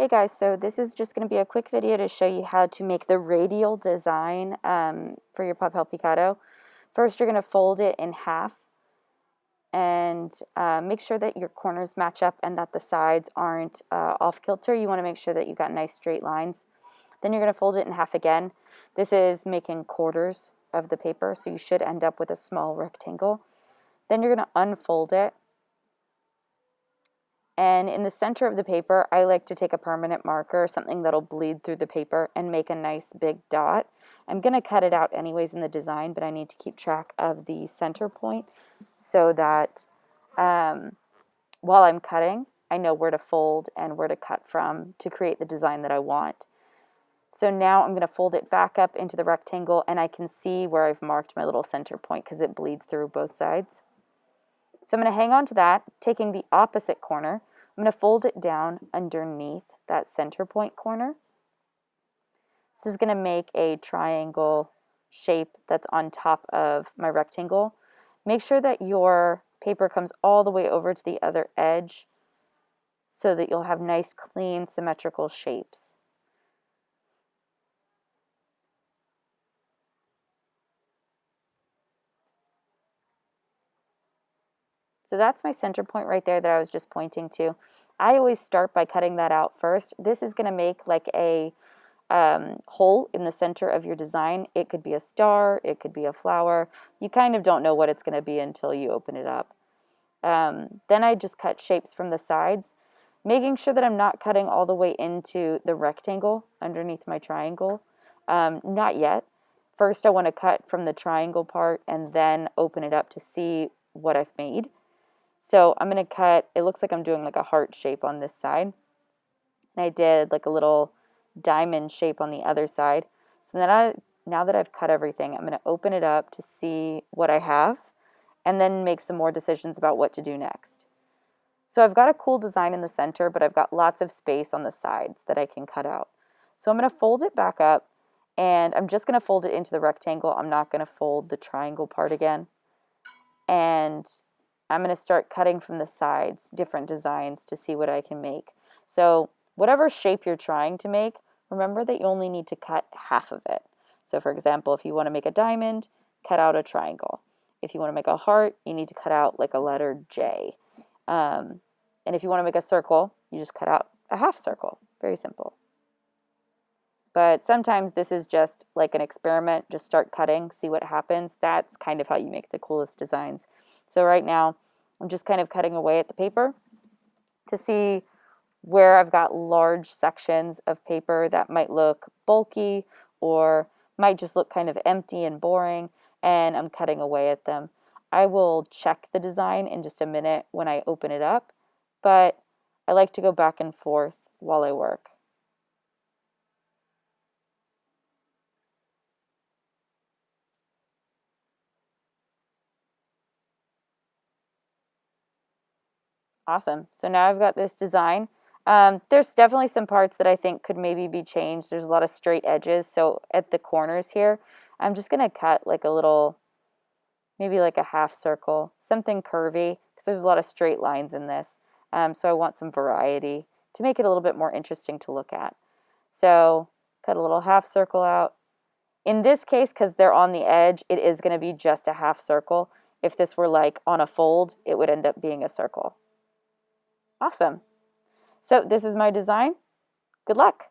Hey guys, so this is just going to be a quick video to show you how to make the radial design for your Papel Picado. First, you're going to fold it in half and make sure that your corners match up and that the sides aren't off kilter. You want to make sure that you've got nice straight lines. Then you're going to fold it in half again. This is making quarters of the paper, so you should end up with a small rectangle. Then you're going to unfold it. And in the center of the paper, I like to take a permanent marker, something that'll bleed through the paper, and make a nice big dot. I'm going to cut it out anyways in the design, but I need to keep track of the center point so that while I'm cutting, I know where to fold and where to cut from to create the design that I want. So now I'm going to fold it back up into the rectangle, and I can see where I've marked my little center point because it bleeds through both sides. So I'm going to hang on to that, taking the opposite corner. I'm going to fold it down underneath that center point corner. This is going to make a triangle shape that's on top of my rectangle. Make sure that your paper comes all the way over to the other edge so that you'll have nice, clean, symmetrical shapes. So that's my center point right there that I was just pointing to. I always start by cutting that out first. This is going to make like a hole in the center of your design. It could be a star, it could be a flower. You kind of don't know what it's going to be until you open it up. Then I just cut shapes from the sides, making sure that I'm not cutting all the way into the rectangle underneath my triangle. Not yet. First I want to cut from the triangle part and then open it up to see what I've made. So I'm going to cut, it looks like I'm doing like a heart shape on this side. And I did like a little diamond shape on the other side. So then now that I've cut everything, I'm going to open it up to see what I have and then make some more decisions about what to do next. So I've got a cool design in the center, but I've got lots of space on the sides that I can cut out. So I'm going to fold it back up, and I'm just going to fold it into the rectangle. I'm not going to fold the triangle part again. And I'm going to start cutting from the sides, different designs to see what I can make. So whatever shape you're trying to make, remember that you only need to cut half of it. So for example, if you want to make a diamond, cut out a triangle. If you want to make a heart, you need to cut out like a letter J. And if you want to make a circle, you just cut out a half circle. Very simple. But sometimes this is just like an experiment. Just start cutting, see what happens. That's kind of how you make the coolest designs. So right now, I'm just kind of cutting away at the paper to see where I've got large sections of paper that might look bulky or might just look kind of empty and boring, and I'm cutting away at them. I will check the design in just a minute when I open it up, but I like to go back and forth while I work. Awesome. So now I've got this design. There's definitely some parts that I think could maybe be changed. There's a lot of straight edges. So at the corners here, I'm just going to cut like a little, maybe like a half circle, something curvy, because there's a lot of straight lines in this. So I want some variety to make it a little bit more interesting to look at. So cut a little half circle out. In this case, because they're on the edge, it is going to be just a half circle. If this were like on a fold, it would end up being a circle. Awesome. So this is my design. Good luck.